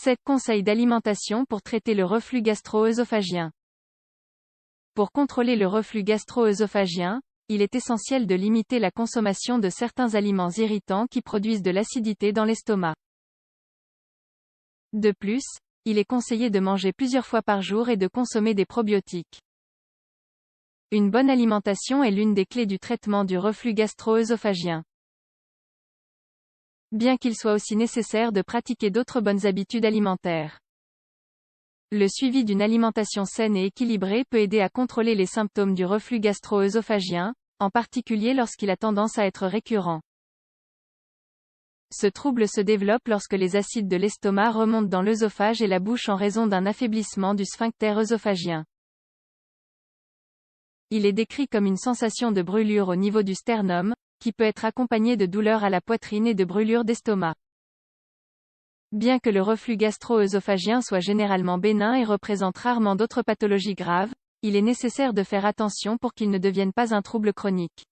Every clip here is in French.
7 conseils d'alimentation pour traiter le reflux gastro-œsophagien. Pour contrôler le reflux gastro-œsophagien, il est essentiel de limiter la consommation de certains aliments irritants qui produisent de l'acidité dans l'estomac. De plus, il est conseillé de manger plusieurs fois par jour et de consommer des probiotiques. Une bonne alimentation est l'une des clés du traitement du reflux gastro-œsophagien. Bien qu'il soit aussi nécessaire de pratiquer d'autres bonnes habitudes alimentaires. Le suivi d'une alimentation saine et équilibrée peut aider à contrôler les symptômes du reflux gastro-œsophagien, en particulier lorsqu'il a tendance à être récurrent. Ce trouble se développe lorsque les acides de l'estomac remontent dans l'œsophage et la bouche en raison d'un affaiblissement du sphincter œsophagien. Il est décrit comme une sensation de brûlure au niveau du sternum, qui peut être accompagnée de douleurs à la poitrine et de brûlures d'estomac. Bien que le reflux gastro-œsophagien soit généralement bénin et représente rarement d'autres pathologies graves, il est nécessaire de faire attention pour qu'il ne devienne pas un trouble chronique.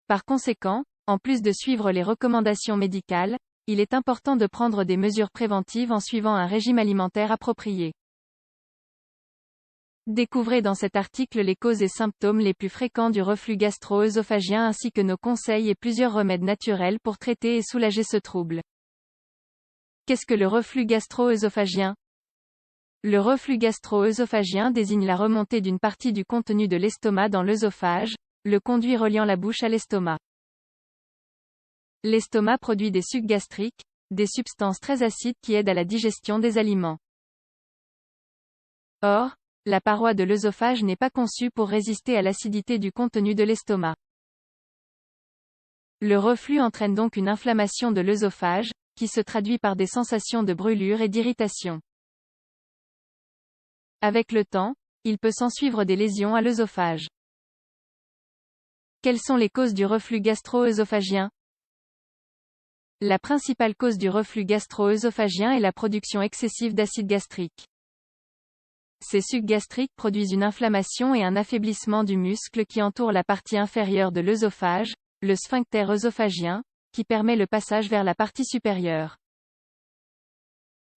Par conséquent, en plus de suivre les recommandations médicales, il est important de prendre des mesures préventives en suivant un régime alimentaire approprié. Découvrez dans cet article les causes et symptômes les plus fréquents du reflux gastro-œsophagien ainsi que nos conseils et plusieurs remèdes naturels pour traiter et soulager ce trouble. Qu'est-ce que le reflux gastro-œsophagien ? Le reflux gastro-œsophagien désigne la remontée d'une partie du contenu de l'estomac dans l'œsophage, le conduit reliant la bouche à l'estomac. L'estomac produit des sucs gastriques, des substances très acides qui aident à la digestion des aliments. Or, la paroi de l'œsophage n'est pas conçue pour résister à l'acidité du contenu de l'estomac. Le reflux entraîne donc une inflammation de l'œsophage, qui se traduit par des sensations de brûlure et d'irritation. Avec le temps, il peut s'ensuivre des lésions à l'œsophage. Quelles sont les causes du reflux gastro-œsophagien ? La principale cause du reflux gastro-œsophagien est la production excessive d'acide gastrique. Ces sucs gastriques produisent une inflammation et un affaiblissement du muscle qui entoure la partie inférieure de l'œsophage, le sphincter œsophagien, qui permet le passage vers la partie supérieure.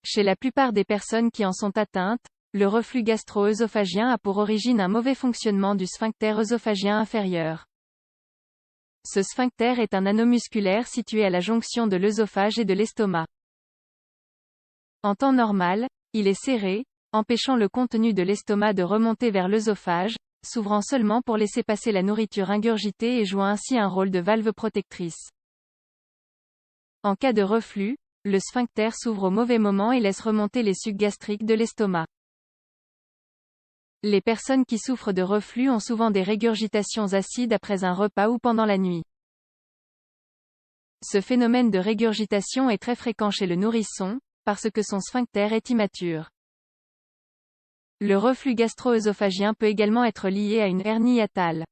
Chez la plupart des personnes qui en sont atteintes, le reflux gastro-œsophagien a pour origine un mauvais fonctionnement du sphincter œsophagien inférieur. Ce sphincter est un anneau musculaire situé à la jonction de l'œsophage et de l'estomac. En temps normal, il est serré, empêchant le contenu de l'estomac de remonter vers l'œsophage, s'ouvrant seulement pour laisser passer la nourriture ingurgitée et jouant ainsi un rôle de valve protectrice. En cas de reflux, le sphincter s'ouvre au mauvais moment et laisse remonter les sucs gastriques de l'estomac. Les personnes qui souffrent de reflux ont souvent des régurgitations acides après un repas ou pendant la nuit. Ce phénomène de régurgitation est très fréquent chez le nourrisson, parce que son sphincter est immature. Le reflux gastro-œsophagien peut également être lié à une hernie hiatale.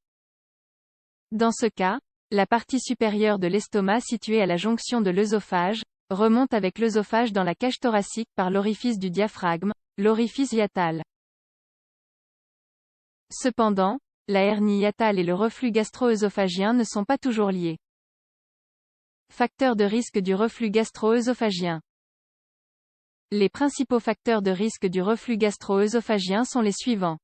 Dans ce cas, la partie supérieure de l'estomac située à la jonction de l'œsophage, remonte avec l'œsophage dans la cage thoracique par l'orifice du diaphragme, l'orifice hiatal. Cependant, la hernie hiatale et le reflux gastro-œsophagien ne sont pas toujours liés. Facteurs de risque du reflux gastro-œsophagien. Les principaux facteurs de risque du reflux gastro-œsophagien sont les suivants.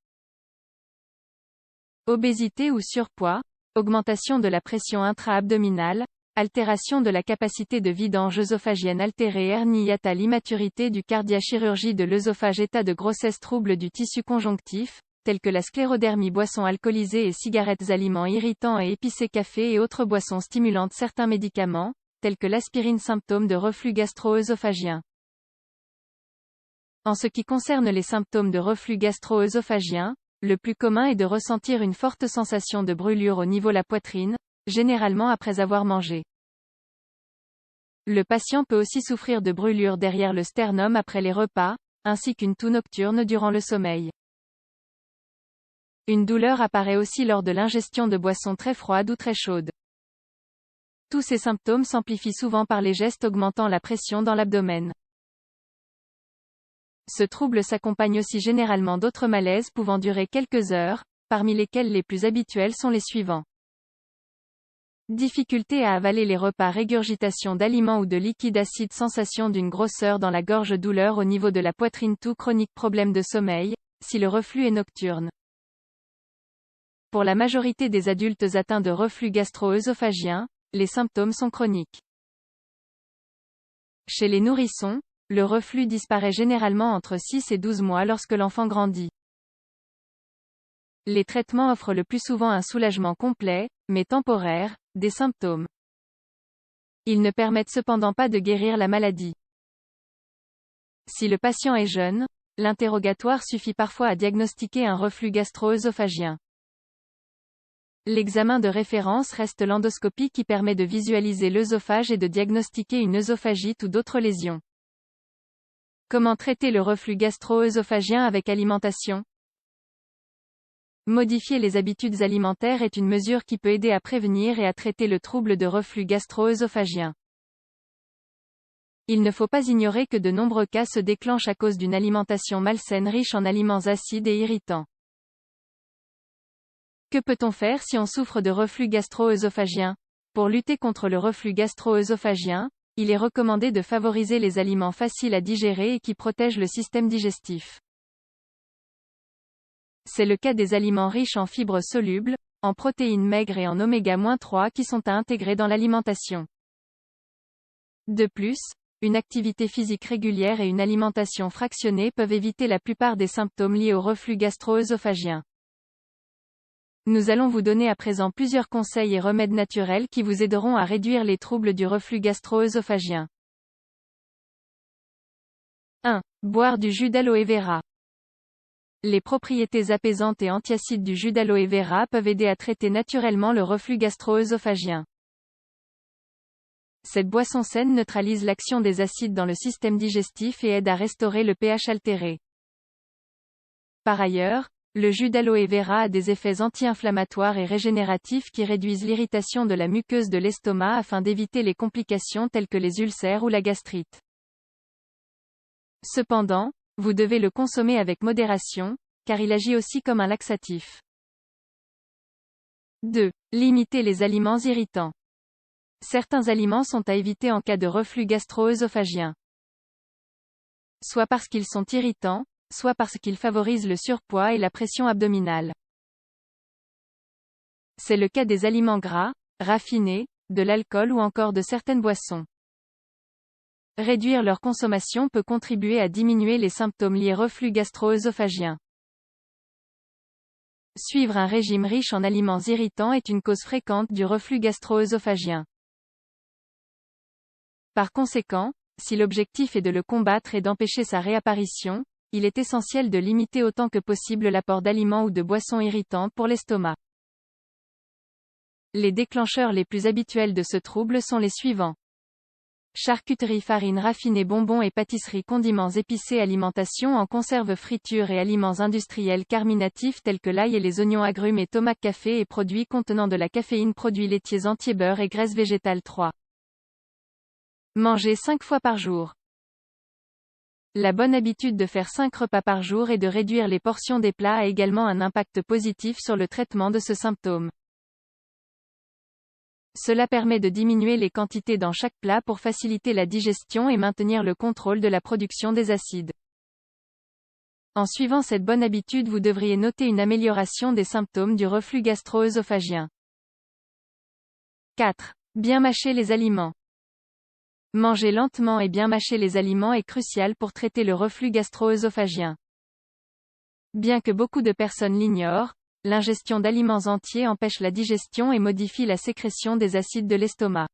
Obésité ou surpoids, augmentation de la pression intra-abdominale, altération de la capacité de vidange œsophagienne altérée, hernie hiatale, immaturité du cardiachirurgie de l'œsophage, état de grossesse, troubles du tissu conjonctif, tels que la sclérodermie, boissons alcoolisées et cigarettes, aliments irritants et épicés, café et autres boissons stimulantes, certains médicaments, tels que l'aspirine, symptômes de reflux gastro-œsophagien. En ce qui concerne les symptômes de reflux gastro-œsophagien, le plus commun est de ressentir une forte sensation de brûlure au niveau de la poitrine, généralement après avoir mangé. Le patient peut aussi souffrir de brûlures derrière le sternum après les repas, ainsi qu'une toux nocturne durant le sommeil. Une douleur apparaît aussi lors de l'ingestion de boissons très froides ou très chaudes. Tous ces symptômes s'amplifient souvent par les gestes augmentant la pression dans l'abdomen. Ce trouble s'accompagne aussi généralement d'autres malaises pouvant durer quelques heures, parmi lesquels les plus habituels sont les suivants. Difficulté à avaler les repas, régurgitation d'aliments ou de liquides acides, sensation d'une grosseur dans la gorge, douleur au niveau de la poitrine, toux chronique, problème de sommeil, si le reflux est nocturne. Pour la majorité des adultes atteints de reflux gastro-œsophagien, les symptômes sont chroniques. Chez les nourrissons, le reflux disparaît généralement entre 6 et 12 mois lorsque l'enfant grandit. Les traitements offrent le plus souvent un soulagement complet, mais temporaire, des symptômes. Ils ne permettent cependant pas de guérir la maladie. Si le patient est jeune, l'interrogatoire suffit parfois à diagnostiquer un reflux gastro-œsophagien. L'examen de référence reste l'endoscopie qui permet de visualiser l'œsophage et de diagnostiquer une œsophagite ou d'autres lésions. Comment traiter le reflux gastro-œsophagien avec alimentation ? Modifier les habitudes alimentaires est une mesure qui peut aider à prévenir et à traiter le trouble de reflux gastro-œsophagien. Il ne faut pas ignorer que de nombreux cas se déclenchent à cause d'une alimentation malsaine riche en aliments acides et irritants. Que peut-on faire si on souffre de reflux gastro-œsophagien ? Pour lutter contre le reflux gastro-œsophagien, il est recommandé de favoriser les aliments faciles à digérer et qui protègent le système digestif. C'est le cas des aliments riches en fibres solubles, en protéines maigres et en oméga-3 qui sont à intégrer dans l'alimentation. De plus, une activité physique régulière et une alimentation fractionnée peuvent éviter la plupart des symptômes liés au reflux gastro-œsophagien. Nous allons vous donner à présent plusieurs conseils et remèdes naturels qui vous aideront à réduire les troubles du reflux gastro-œsophagien. 1. Boire du jus d'aloe vera. Les propriétés apaisantes et antiacides du jus d'aloe vera peuvent aider à traiter naturellement le reflux gastro-œsophagien. Cette boisson saine neutralise l'action des acides dans le système digestif et aide à restaurer le pH altéré. Par ailleurs, le jus d'aloe vera a des effets anti-inflammatoires et régénératifs qui réduisent l'irritation de la muqueuse de l'estomac afin d'éviter les complications telles que les ulcères ou la gastrite. Cependant, vous devez le consommer avec modération, car il agit aussi comme un laxatif. 2. Limiter les aliments irritants. Certains aliments sont à éviter en cas de reflux gastro-œsophagien. Soit parce qu'ils sont irritants, soit parce qu'ils favorisent le surpoids et la pression abdominale. C'est le cas des aliments gras, raffinés, de l'alcool ou encore de certaines boissons. Réduire leur consommation peut contribuer à diminuer les symptômes liés au reflux gastro-œsophagien. Suivre un régime riche en aliments irritants est une cause fréquente du reflux gastro-œsophagien. Par conséquent, si l'objectif est de le combattre et d'empêcher sa réapparition, il est essentiel de limiter autant que possible l'apport d'aliments ou de boissons irritantes pour l'estomac. Les déclencheurs les plus habituels de ce trouble sont les suivants. Charcuterie, farine raffinée, bonbons et pâtisseries, condiments épicés, alimentation en conserve, friture et aliments industriels carminatifs tels que l'ail et les oignons, agrumes et tomates, café et produits contenant de la caféine, produits laitiers entiers, beurre et graisses végétales. 3. Manger 5 fois par jour. La bonne habitude de faire 5 repas par jour et de réduire les portions des plats a également un impact positif sur le traitement de ce symptôme. Cela permet de diminuer les quantités dans chaque plat pour faciliter la digestion et maintenir le contrôle de la production des acides. En suivant cette bonne habitude, vous devriez noter une amélioration des symptômes du reflux gastro-œsophagien. 4. Bien mâcher les aliments. Manger lentement et bien mâcher les aliments est crucial pour traiter le reflux gastro-œsophagien. Bien que beaucoup de personnes l'ignorent, l'ingestion d'aliments entiers empêche la digestion et modifie la sécrétion des acides de l'estomac.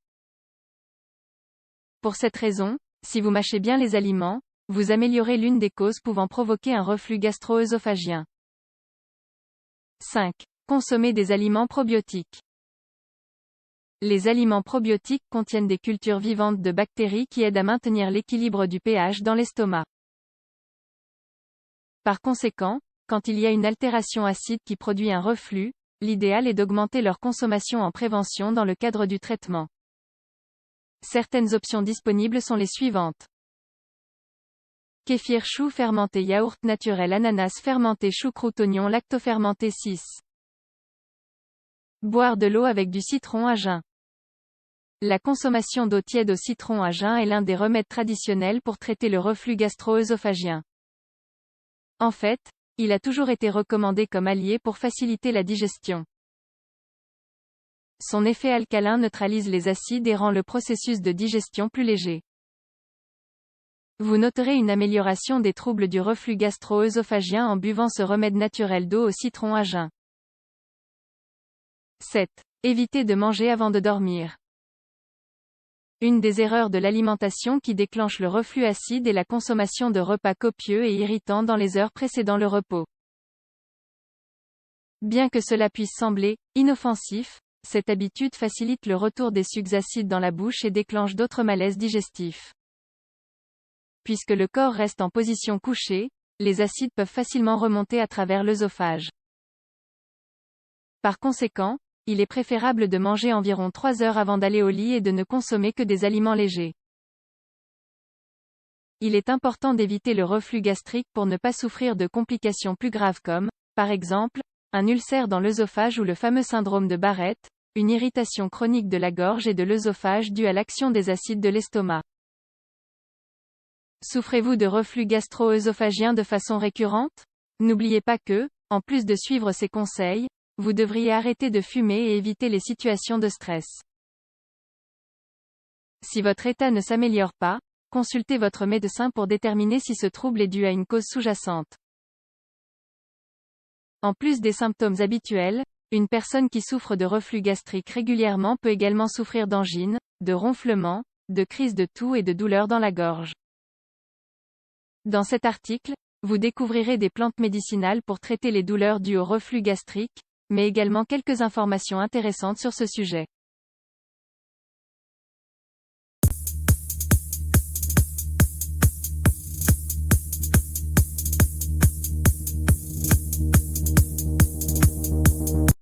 Pour cette raison, si vous mâchez bien les aliments, vous améliorez l'une des causes pouvant provoquer un reflux gastro-œsophagien. 5. Consommer des aliments probiotiques. Les aliments probiotiques contiennent des cultures vivantes de bactéries qui aident à maintenir l'équilibre du pH dans l'estomac. Par conséquent, quand il y a une altération acide qui produit un reflux, l'idéal est d'augmenter leur consommation en prévention dans le cadre du traitement. Certaines options disponibles sont les suivantes. Kéfir, chou fermenté, yaourt naturel, ananas fermenté, choucroute, oignon, lactofermenté. 6. Boire de l'eau avec du citron à jeun. La consommation d'eau tiède au citron à jeun est l'un des remèdes traditionnels pour traiter le reflux gastro-œsophagien. En fait, il a toujours été recommandé comme allié pour faciliter la digestion. Son effet alcalin neutralise les acides et rend le processus de digestion plus léger. Vous noterez une amélioration des troubles du reflux gastro-œsophagien en buvant ce remède naturel d'eau au citron à jeun. 7. Évitez de manger avant de dormir. Une des erreurs de l'alimentation qui déclenche le reflux acide est la consommation de repas copieux et irritants dans les heures précédant le repos. Bien que cela puisse sembler inoffensif, cette habitude facilite le retour des sucs acides dans la bouche et déclenche d'autres malaises digestifs. Puisque le corps reste en position couchée, les acides peuvent facilement remonter à travers l'œsophage. Par conséquent, il est préférable de manger environ 3 heures avant d'aller au lit et de ne consommer que des aliments légers. Il est important d'éviter le reflux gastrique pour ne pas souffrir de complications plus graves comme, par exemple, un ulcère dans l'œsophage ou le fameux syndrome de Barrett, une irritation chronique de la gorge et de l'œsophage due à l'action des acides de l'estomac. Souffrez-vous de reflux gastro-œsophagien de façon récurrente? N'oubliez pas que, en plus de suivre ces conseils, vous devriez arrêter de fumer et éviter les situations de stress. Si votre état ne s'améliore pas, consultez votre médecin pour déterminer si ce trouble est dû à une cause sous-jacente. En plus des symptômes habituels, une personne qui souffre de reflux gastrique régulièrement peut également souffrir d'angines, de ronflements, de crises de toux et de douleurs dans la gorge. Dans cet article, vous découvrirez des plantes médicinales pour traiter les douleurs dues au reflux gastrique, mais également quelques informations intéressantes sur ce sujet.